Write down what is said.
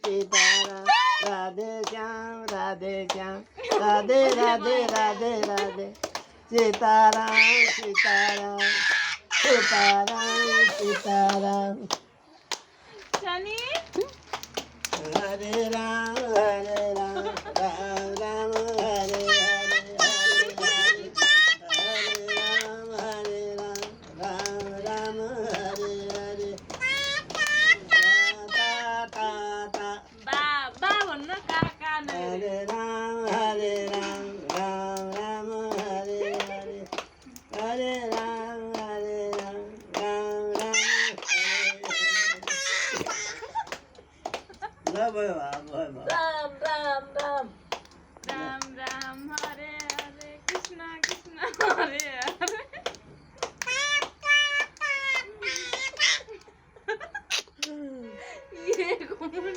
सीताराम राधे श्याम राधे राधे राधे राधे सीताराम सीताराम सीताराम सीताराम शनी हरे राम राम राम हरे हरे हरे राम राम राम हरे हरे ता ता बाबा म्हणणं काका नाही हरे राम राम राम हरे हरे हरे राम राम राम हरे हरे राम राम राम राम राम हरे हरे कृष्णा कृष्णा हरे हरे ये कोण